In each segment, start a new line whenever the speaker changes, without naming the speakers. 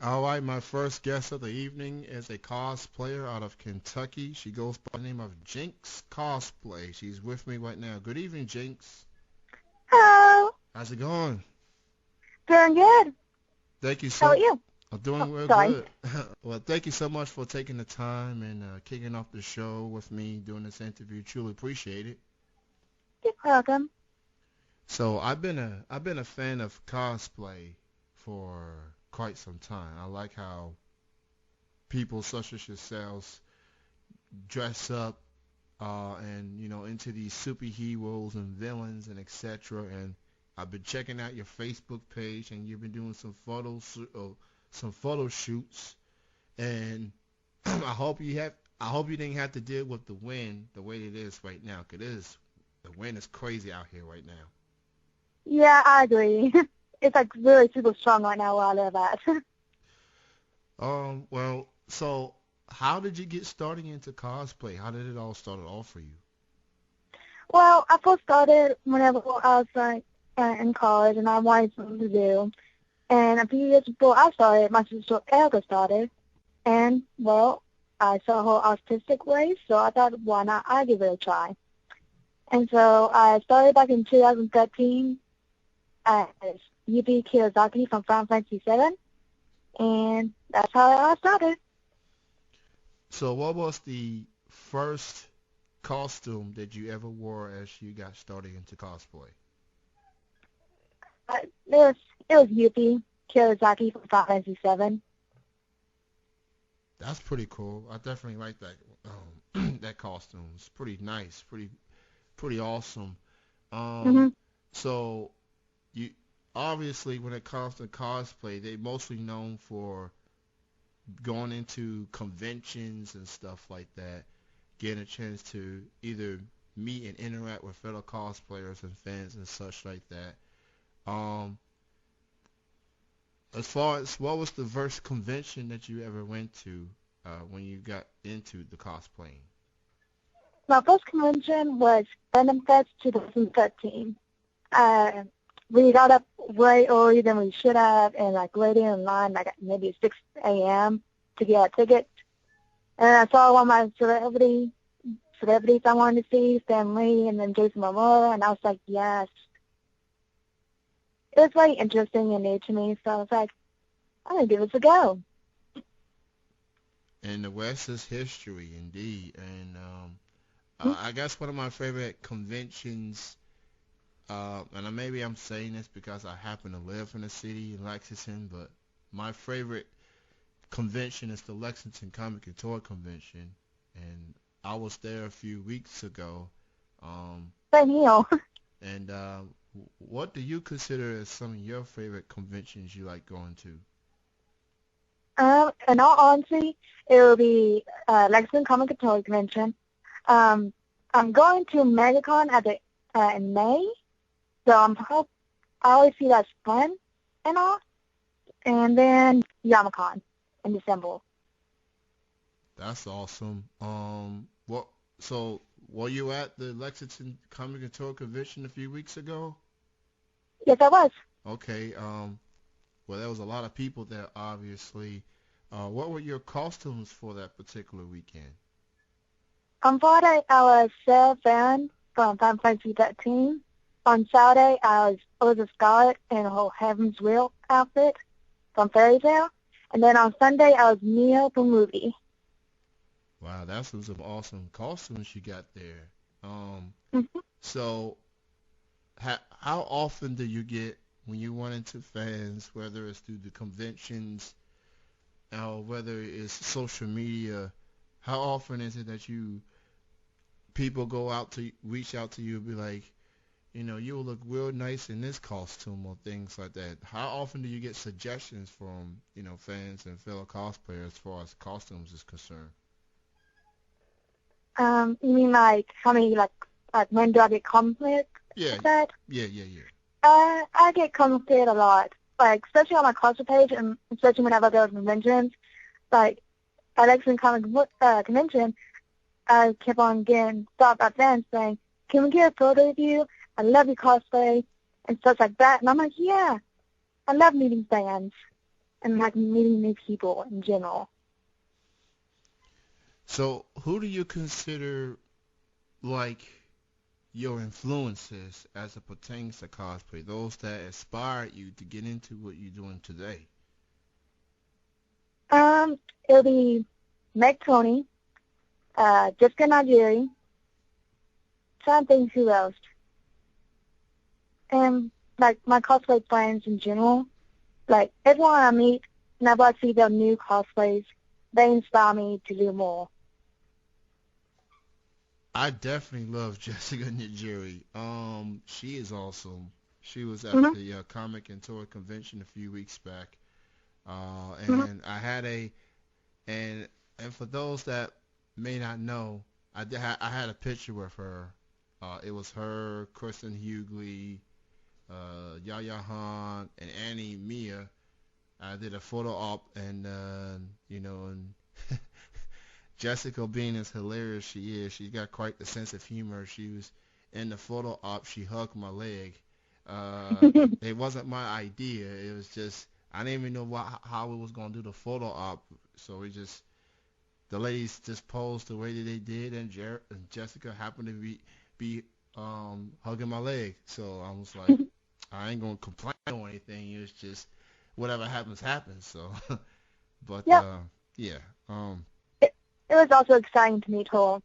All right, my first guest of the evening is a cosplayer out of Kentucky. She goes by the name of Jinx Cosplay. She's with me right now. Good evening, Jinx.
Hello.
How's it going?
Doing good.
Thank you
How
so.
about you?
I'm
Oh,
doing real
sorry.
good. Well, thank you so much for taking the time and kicking off the show with me doing this interview. Truly appreciate it.
You're welcome.
So I've been a fan of cosplay for quite some time. I like how people such as yourselves dress up and into these superheroes and villains and etc. And I've been checking out your Facebook page, and you've been doing some photo shoots. And I hope you didn't have to deal with the wind the way it is right now, 'cause the wind is crazy out here right now.
Yeah, I agree. It's like really super strong right now where I live at.
Well, so how did you get started into cosplay? How did it all start off for you?
Well, I first started whenever I was like in college and I wanted something to do. And a few years before I started, my sister Erica started. And, well, I saw her artistic ways, so I thought, why not I give it a try. And so I started back in 2013 as Yubi Kiyosaki from Final Fantasy 7. And that's how I started.
So what was the first costume that you ever wore as you got started into cosplay?
It was Yuppie Kiyosaki from Final Fantasy 7.
That's pretty cool. I definitely like that that costume. It's pretty nice, pretty awesome. Um,
Mm-hmm.
so you obviously when it comes to cosplay, they mostly known for going into conventions and stuff like that, getting a chance to either meet and interact with fellow cosplayers and fans and such like that. Um, as far as what was the first convention that you ever went to when you got into the cosplaying?
My first convention was Venom Fest 2013. Uh, we got up way earlier than we should have and like waiting in line like at maybe 6 a.m. to get a ticket. And I saw one of my celebrities I wanted to see, Stan Lee and then Jason Momoa, and I was like, yes. It was very interesting and new to me, so I was like, I'm going to give this a go.
And the West is history indeed. And
Mm-hmm.
I guess one of my favorite conventions, and maybe I'm saying this because I happen to live in the city in Lexington, but my favorite convention is the Lexington Comic and Toy Convention, and I was there a few weeks ago. Um,
Same here.
and what do you consider as some of your favorite conventions you like going to?
In all honesty, it will be Lexington Comic and Toy Convention. Um, I'm going to MegaCon in May, so I always see that's fun and all. And then YamaCon in December.
That's awesome. What? So were you at the Lexington Comic and Toy Convention a few weeks ago?
Yes, I was.
Okay. Well, there was a lot of people there, obviously. What were your costumes for that particular weekend?
On Friday, I was Sarah Fan from Final Fantasy 13. On Saturday, I was Elizabeth Scarlet in her Heaven's Wheel outfit from Fairy Tale. And then on Sunday, I was Neo from Movie.
Wow, that's some awesome costumes you got there. Um,
Mm-hmm.
so how often do you get when you run into fans, whether it's through the conventions or whether it's social media? How often is it that people go out to reach out to you and be like, you will look real nice in this costume or things like that? How often do you get suggestions from, fans and fellow cosplayers as far as costumes is concerned?
You mean like how many like when do I get complimented
Yeah,
with that?
yeah.
I get complimented a lot, like especially on my culture page and especially whenever I go to conventions. Like at Lexington Convention, I kept on getting stopped by fans saying, "Can we get a photo of you? I love your cosplay," and stuff like that. And I'm like, yeah, I love meeting fans. and like meeting new people in general.
So, who do you consider like your influences as it pertains to cosplay? Those that inspired you to get into what you're doing today?
Um, it'll be Meg Tony, Jessica Nigeri, trying to think who else, and like my cosplay friends in general. Like everyone I meet, whenever I see their new cosplays, they inspire me to do more.
I definitely love Jessica Nigeri. She is awesome. She was at
Mhm.
the Comic and Toy Convention a few weeks back,
Mhm.
and I had a and and for those that may not know, I had a picture with her. It was her, Kristen Hughley, Yaya Han, and Annie Mia. I did a photo op, and and Jessica, being as hilarious she is, she's got quite the sense of humor. She was in the photo op. She hugged my leg. Uh, it wasn't my idea. It was just I didn't even know how we was gonna do the photo op. So we just the ladies just posed the way that they did, and, and Jessica happened to be hugging my leg. So I was like, I ain't gonna complain or anything. It's just whatever happens happens. So, but
Yep.
yeah. Um,
It was also exciting to meet her.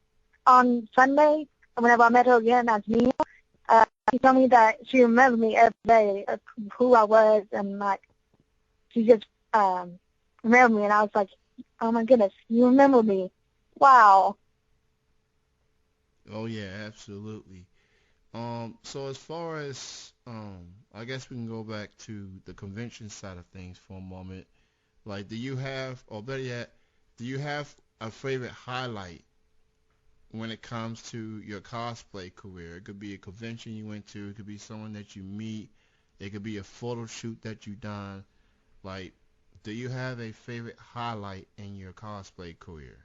On Sunday, whenever I met her again as me, she told me that she remembered me every day of who I was, and like she just remembered me, and I was like, oh my goodness, you remember me. Wow.
oh yeah, absolutely. So as far as I guess we can go back to the convention side of things for a moment. Like, do you have, or better yet, do you have a favorite highlight when it comes to your cosplay career? It could be a convention you went to, it could be someone that you meet, it could be a photo shoot that you done. Like, do you have a favorite highlight in your cosplay career?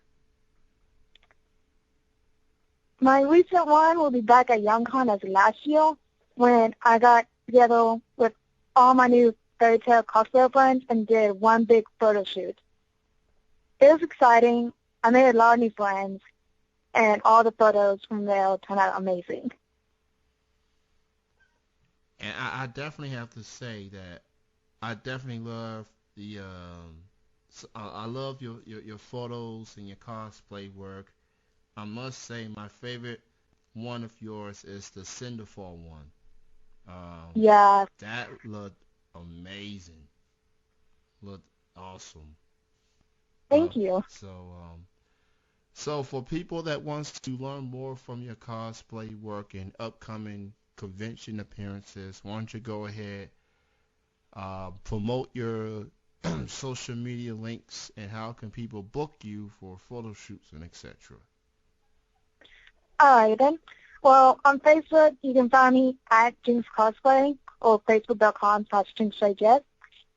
My recent one will be back at YoungCon as last year when I got together with all my new fairy tale cosplayer friends and did one big photo shoot. It was exciting. I made a lot of new friends, and all the photos from there turned out amazing.
And I definitely have to say that I definitely love the I love your photos and your cosplay work. I must say my favorite one of yours is the Cinderfall one. Um,
Yeah,
that looked amazing. Looked awesome.
thank you.
So so for people that wants to learn more from your cosplay work and upcoming convention appearances, why don't you go ahead, promote your social media links, and how can people book you for photo shoots and etc.
All right, then. Well, on Facebook, you can find me at Jinx Cosplay or facebook.com/JinxJS.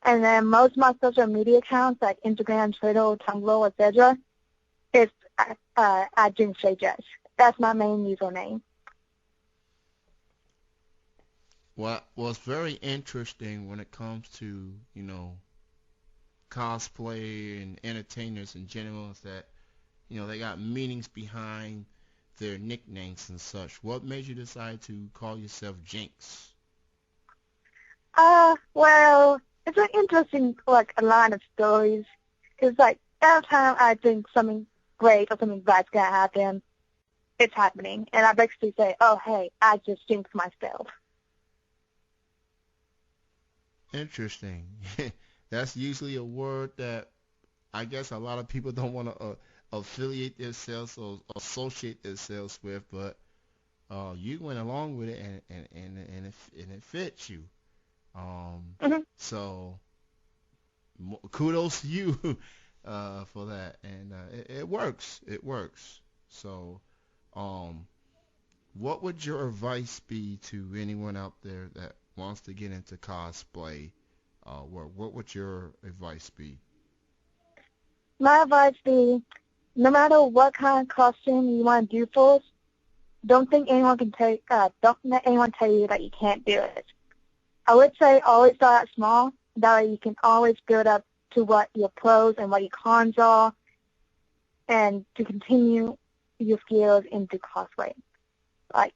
And then most of my social media accounts, like Instagram, Twitter, Tumblr, etc., is at JinxJS. That's my main username.
What's very interesting when it comes to, cosplay and entertainers in general is that, they got meanings behind their nicknames and such. What made you decide to call yourself Jinx?
Well, it's an interesting, like, a line of stories. It's like, every time I think something great or something bad's going to happen, it's happening. And I basically say, oh, hey, I just jinxed myself.
Interesting. That's usually a word that I guess a lot of people don't want to affiliate themselves or associate themselves with, but you went along with it and it fits you. Um,
Hmm.
so kudos to you for that, and it works. It works. So, um, what would your advice be to anyone out there that wants to get into cosplay? What would your advice be?
My advice be, no matter what kind of costume you want to do first, don't let anyone tell you that you can't do it. I would say always start out small. That way you can always build up to what your pros and what your cons are, and to continue your skills into cosplay. Like,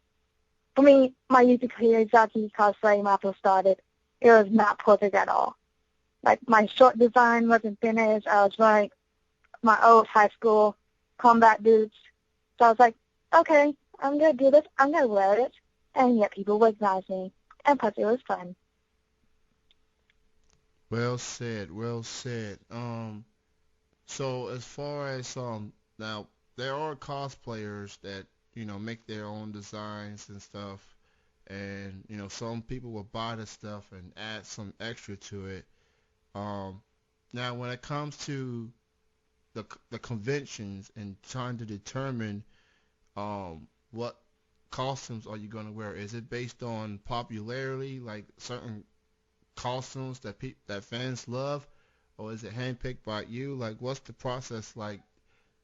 for me, my YouTube career, Jinx Cosplay, when I first started, it was not perfect at all. Like, my short design wasn't finished. I was wearing my old high school combat boots. So I was like, okay, I'm going to do this. I'm going to wear it. And yet people recognize me. And plus, it was fun.
Well said, well said. So as far as now there are cosplayers that make their own designs and stuff, and some people will buy the stuff and add some extra to it. Um, Now when it comes to the conventions and trying to determine what costumes are you gonna wear, is it based on popularity, like certain costumes that fans love, or is it handpicked by you? Like, what's the process like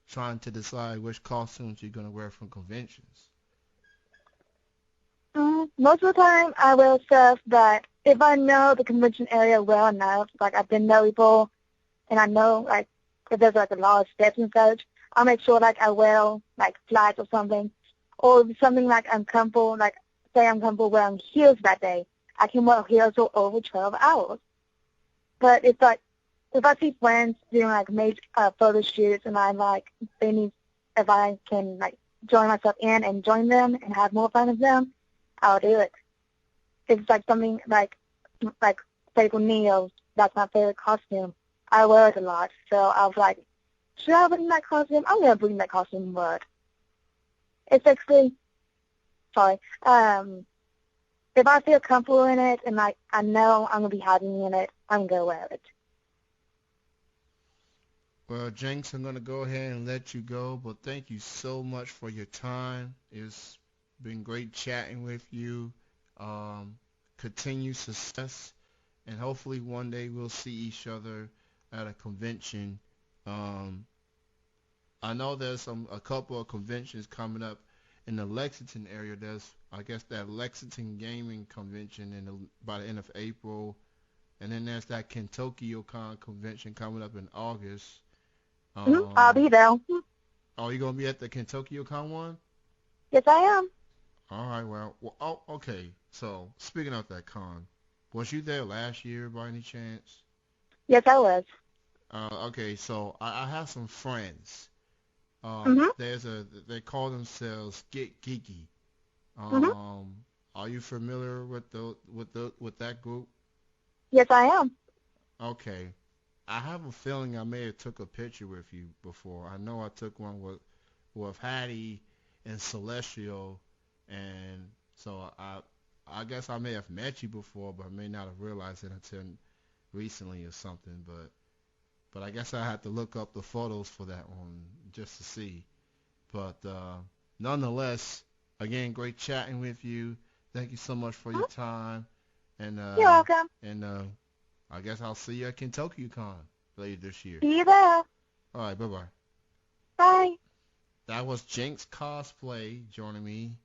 trying to decide which costumes you're gonna wear from conventions?
Most of the time, I wear stuff that if I know the convention area well enough, like I've been there before, and I know like if there's like a lot of steps and such, I'll make sure like I wear like flats or something, or if something like I'm comfortable, like say I'm comfortable wearing heels that day, I can wear heels for over 12 hours. But it's like if I see friends doing like major photo shoots and I'm like they need if I can like join myself in and join them and have more fun with them, I'll do it. If it's like something like say for Neo, that's my favorite costume. I wear it a lot, so I was like, should I bring that costume? I'm gonna bring that costume and wear it. It's basically sorry. If I feel comfortable in it and like I know I'm gonna be happy in it, I'm gonna wear it.
Well, Jinx, I'm gonna go ahead and let you go, but thank you so much for your time. It's been great chatting with you. Um, Continue success, and hopefully one day we'll see each other at a convention. Um, I know there's a couple of conventions coming up in the Lexington area. There's, I guess, that Lexington Gaming Convention by the end of April, and then there's that Kentucky-Con convention coming up in August.
I'll
Um,
be there.
are you gonna be at the Kentucky-Con one?
Yes, I am.
All right, well, oh, okay. So speaking of that con, was you there last year by any chance?
Yes, I was.
Okay, so I have some friends.
Mhm.
They call themselves Get Geeky.
Mhm.
Um, are you familiar with with that group?
Yes, I am.
Okay, I have a feeling I may have took a picture with you before. I know I took one with Hattie and Celestial, and so I guess I may have met you before, but I may not have realized it until recently or something. But I guess I had to look up the photos for that one just to see. But nonetheless, again, great chatting with you. Thank you so much for your
Mhm.
time, and
You're welcome.
I guess I'll see you at KentuckyCon later this year.
See you there.
All right, bye bye.
Bye.
That was Jinx Cosplay joining me